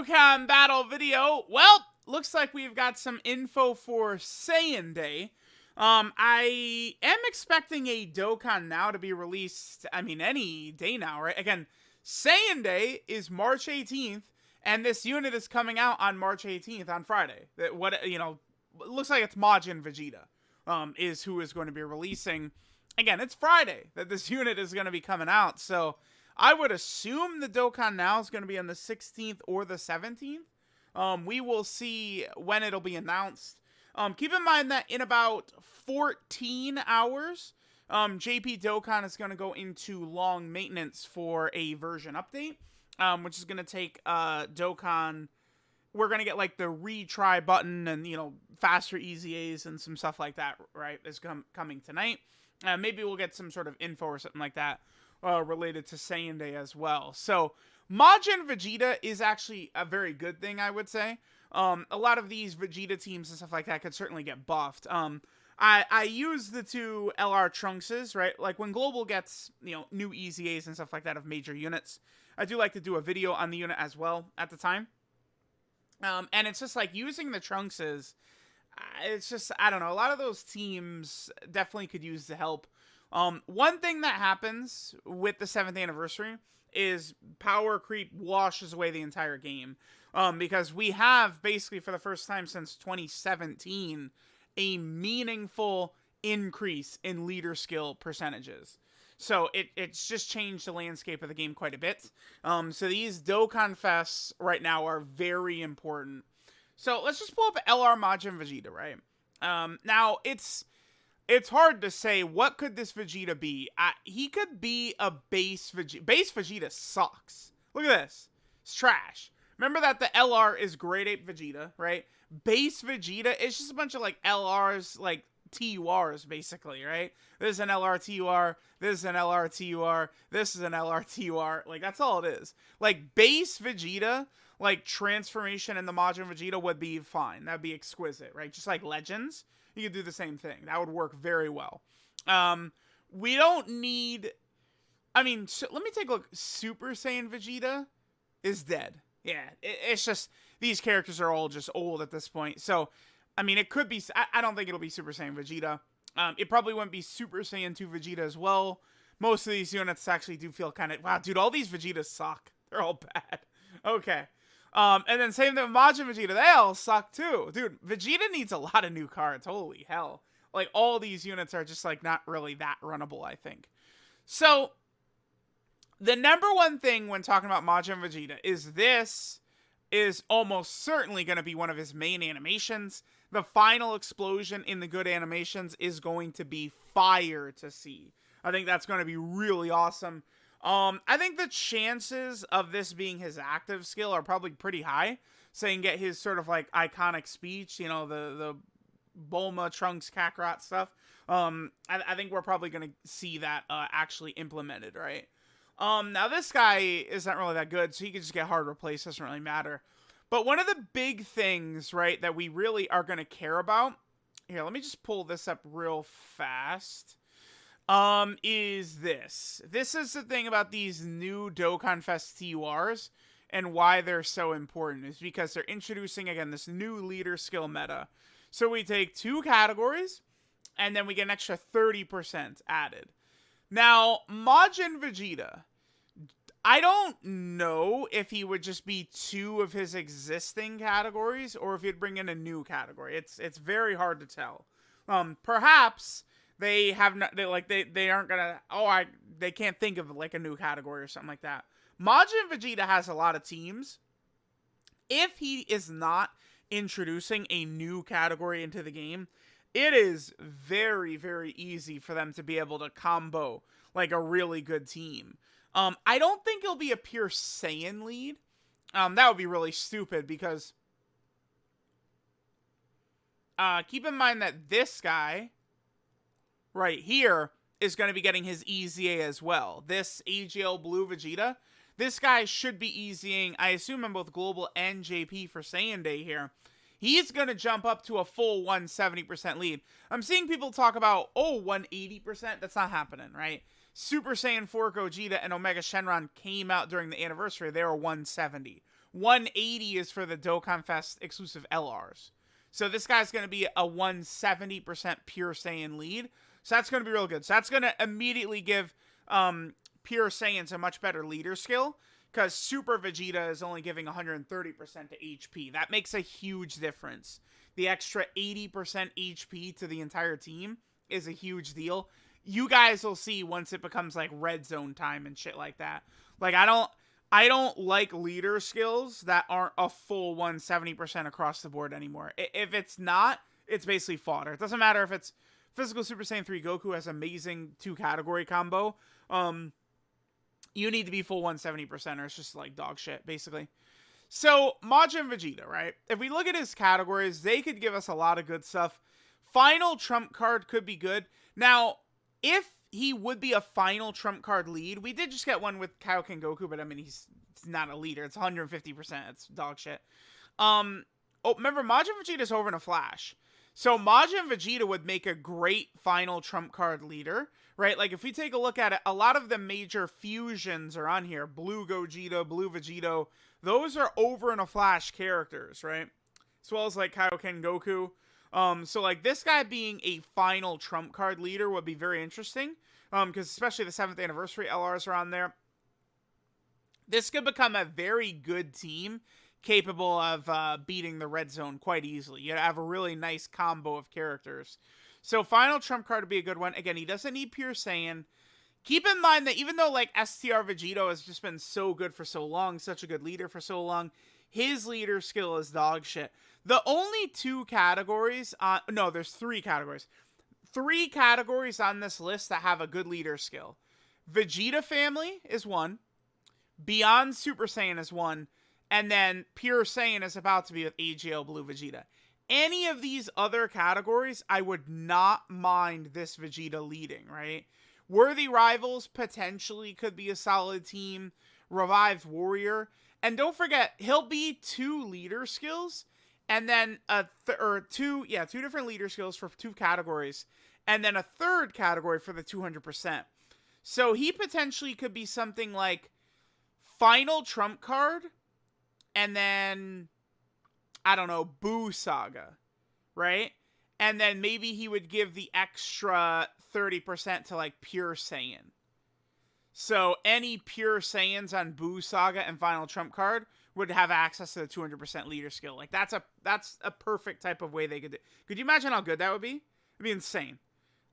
Dokkan battle video. Well, looks like we've got some info for SAIYAN Day. I am expecting a Dokkan now to be released, any day now, right? Again, SAIYAN Day is March 18th, and this unit is coming out on March 18th on Friday. It looks like it's MAJIN VEGETA, is who is going to be releasing. Again, it's Friday that this unit is going to be coming out, so I would assume the Dokkan now is going to be on the 16th or the 17th. We will see when it'll be announced. Keep in mind that in about 14 hours, JP Dokkan is going to go into long maintenance for a version update, which is going to take Dokkan. We're going to get like the retry button and, faster EZAs and some stuff like that, right? Is coming tonight. Maybe we'll get some sort of info or something like that related to SAIYAN Day as well. So MAJIN VEGETA is actually a very good thing, I would say. A lot of these Vegeta teams and stuff like that could certainly get buffed. I use the two LR Trunkses, right? Like when Global gets, new EZAs and stuff like that of major units, I do like to do a video on the unit as well at the time. And it's just like using the Trunkses, it's just, I don't know, a lot of those teams definitely could use the help. One thing that happens with the 7th anniversary is power creep washes away the entire game. Because we have basically for the first time since 2017 a meaningful increase in leader skill percentages. So it's just changed the landscape of the game quite a bit. So these Dokkanfests right now are very important. So let's just pull up LR MAJIN VEGETA, right? Now it's hard to say what could this Vegeta be. He could be a base Vegeta. Base Vegeta sucks. Look at this. It's trash. Remember that the LR is Grade 8 Vegeta, right? Base Vegeta is just a bunch of like LRs, like TURs basically, right? This is an LR TUR, this is an LR TUR, this is an LR TUR. Like that's all it is. Like base Vegeta, like transformation in the MAJIN VEGETA would be fine. That'd be exquisite, right? Just like Legends, you could do the same thing. That would work very well. We don't need, so let me take a look. Super Saiyan Vegeta is dead. Yeah, it's just, these characters are all just old at this point. So, it could be, I don't think it'll be Super Saiyan Vegeta. It probably wouldn't be Super Saiyan 2 Vegeta as well. Most of these units actually do feel kind of, wow, dude, all these Vegetas suck. They're all bad. Okay. And then same thing with MAJIN VEGETA. They all suck too. Dude, Vegeta needs a lot of new cards. Holy hell. Like, all these units are just, like, not really that runnable, I think. So the number one thing when talking about MAJIN VEGETA is this is almost certainly going to be one of his main animations. The final explosion in the good animations is going to be fire to see. I think that's going to be really awesome. I think the chances of this being his active skill are probably pretty high. So you can get his sort of like iconic speech, the Bulma, Trunks, Kakarot stuff. I think we're probably going to see that actually implemented, right? Now this guy isn't really that good, so he can just get hard replaced, doesn't really matter. But one of the big things, right, that we really are going to care about, here, let me just pull this up real fast, is this. This is the thing about these new Dokkanfest TURs and why they're so important, is because they're introducing, again, this new leader skill meta. So we take 2 categories, and then we get an extra 30% added. Now, MAJIN VEGETA, I don't know if he would just be 2 of his existing categories or if he'd bring in a new category. It's very hard to tell. Perhaps they have not, they aren't gonna, they can't think of like a new category or something like that. MAJIN VEGETA has a lot of teams. If he is not introducing a new category into the game, it is very, very easy for them to be able to combo like a really good team. I don't think it'll be a pure Saiyan lead. That would be really stupid because keep in mind that this guy right here is going to be getting his EZA as well. This AGL Blue Vegeta, this guy should be EZAing, I assume, in both Global and JP for SAIYAN Day here. He's going to jump up to a full 170% lead. I'm seeing people talk about, 180%. That's not happening, right? Super Saiyan 4 Gogeta and Omega Shenron came out during the anniversary. They were 170. 180 is for the DOKKANFEST exclusive LRs. So this guy's going to be a 170% pure Saiyan lead. So that's going to be real good. So that's going to immediately give pure Saiyans a much better leader skill, because Super Vegeta is only giving 130% to HP. That makes a huge difference. The extra 80% HP to the entire team is a huge deal. You guys will see once it becomes like red zone time and shit like that. Like, I don't like leader skills that aren't a full 170% across the board anymore. If it's not, it's basically fodder. It doesn't matter if it's Physical Super Saiyan 3 Goku has amazing 2-category combo. You need to be full 170% or it's just like dog shit, basically. So, Majin Vegeta, right? If we look at his categories, they could give us a lot of good stuff. Final Trump card could be good. Now, if he would be a final Trump card lead, we did just get one with Kaioken Goku, but I mean, it's not a leader. It's 150%. It's dog shit. Remember, Majin Vegeta's over in a flash. So, Majin Vegeta would make a great final Trump card leader, right? Like, if we take a look at it, a lot of the major fusions are on here. Blue Gogeta, Blue Vegito. Those are over in a flash characters, right? As well as, like, Kaioken Goku. So, like, this guy being a final Trump card leader would be very interesting. Because especially the 7th anniversary LRs are on there. This could become a very good team capable of beating the red zone quite easily. You'd have a really nice combo of characters. So, final Trump card would be a good one. Again, he doesn't need pure Saiyan. Keep in mind that even though, like, STR Vegito has just been so good for so long, such a good leader for so long, his leader skill is dog shit. The only 2 categories no, there's 3 categories. 3 categories on this list that have a good leader skill. Vegeta family is 1. Beyond Super Saiyan is 1. And then Pure Saiyan is about to be with AGL Blue Vegeta. Any of these other categories, I would not mind this Vegeta leading, right? Worthy Rivals potentially could be a solid team. Revived Warrior. And don't forget, he'll be 2 leader skills. And then two different leader skills for 2 categories. And then a 3rd category for the 200%. So he potentially could be something like Final Trump card. And then, I don't know, Boo Saga. Right? And then maybe he would give the extra 30% to, like, Pure Saiyan. So any Pure Saiyans on Boo Saga and Final Trump card would have access to the 200% leader skill. Like, that's a perfect type of way they could do. Could you imagine how good that would be? It'd be insane.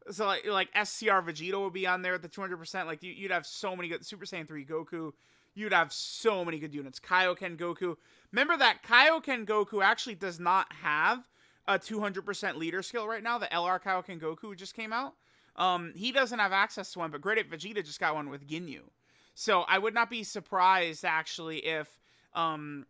So, like SCR Vegeta would be on there at the 200%. Like, you'd have so many good... Super Saiyan 3 Goku. You'd have so many good units. Kaioken Goku. Remember that Kaioken Goku actually does not have a 200% leader skill right now. The LR Kaioken Goku just came out. He doesn't have access to one, but Great Ape Vegeta just got one with Ginyu. So I would not be surprised, actually, if Majin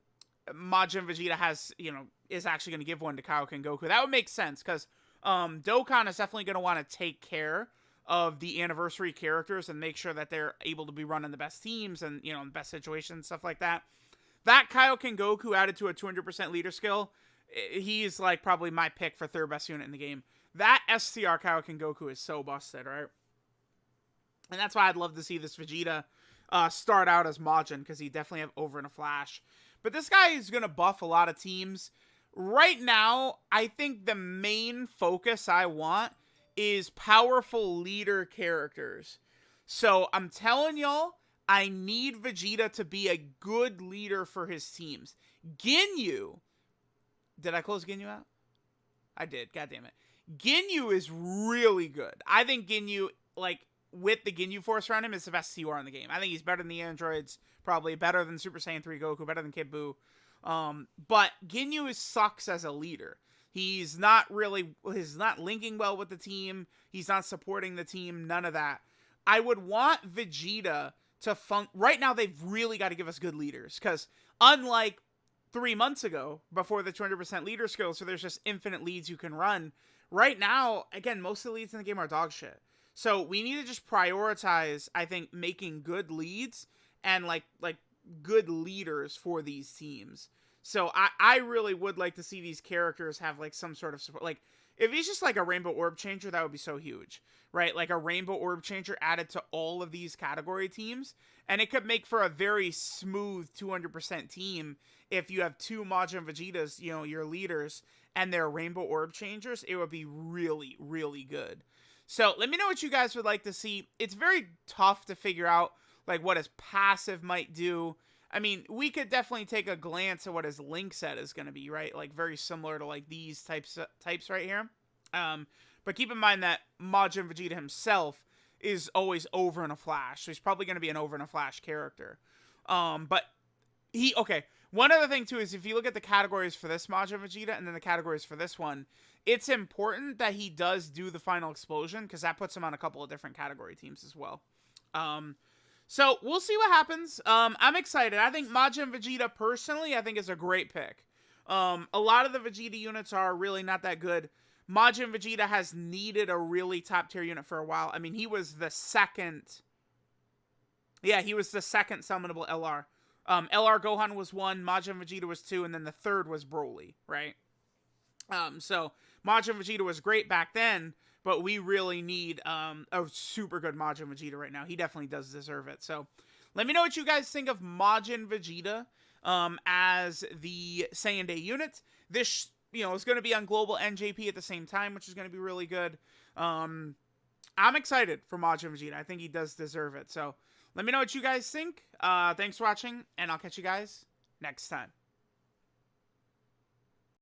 Vegeta is actually going to give one to Kaioken Goku. That would make sense, because Dokkan is definitely going to want to take care of the anniversary characters and make sure that they're able to be running the best teams and, in the best situations, stuff like that. That Kaioken Goku added to a 200% leader skill, he's, like, probably my pick for 3rd best unit in the game. That SCR Kaioken Goku is so busted, right? And that's why I'd love to see this Vegeta start out as Majin, because he definitely have over in a flash. But this guy is going to buff a lot of teams. Right now, I think the main focus I want is powerful leader characters. So I'm telling y'all, I need Vegeta to be a good leader for his teams. Ginyu. Did I close Ginyu out? I did. God damn it. Ginyu is really good. I think Ginyu, like, with the Ginyu Force around him, is the best CR in the game. I think he's better than the androids, probably better than Super Saiyan 3 Goku, better than Kid Buu. But Ginyu sucks as a leader. He's not linking well with the team. He's not supporting the team. None of that. I would want Vegeta to right now, they've really got to give us good leaders, because unlike 3 months ago, before the 200% leader skill, so there's just infinite leads you can run. Right now, again, most of the leads in the game are dog shit. So we need to just prioritize, I think, making good leads and like good leaders for these teams. So I really would like to see these characters have, like, some sort of support. Like, if he's just like a rainbow orb changer, that would be so huge, right? Like a rainbow orb changer added to all of these category teams, and it could make for a very smooth 200% team if you have two Majin Vegetas, you know, your leaders, and they're rainbow orb changers. It would be really, really good. So let me know what you guys would like to see. It's very tough to figure out like what his passive might do. I mean, we could definitely take a glance at what his link set is going to be, right? Like very similar to like these types right here. But keep in mind that Majin Vegeta himself is always over in a flash, so he's probably going to be an over in a flash character. But okay. One other thing too is if you look at the categories for this Majin Vegeta and then the categories for this one, it's important that he does do the final explosion because that puts him on a couple of different category teams as well. So we'll see what happens. I'm excited. I think Majin Vegeta personally, I think is a great pick. A lot of the Vegeta units are really not that good. Majin Vegeta has needed a really top tier unit for a while. I mean, he was the second. Yeah, he was the second summonable LR. LR Gohan was 1, Majin Vegeta was 2, and then the third was Broly, right? So Majin Vegeta was great back then, but we really need a super good Majin Vegeta right now. He definitely does deserve it. So let me know what you guys think of Majin Vegeta as the Saiyan Day unit. This, you know, is going to be on Global NJP at the same time, which is going to be really good. I'm excited for Majin Vegeta. I think he does deserve it. So let me know what you guys think. Thanks for watching, and I'll catch you guys next time.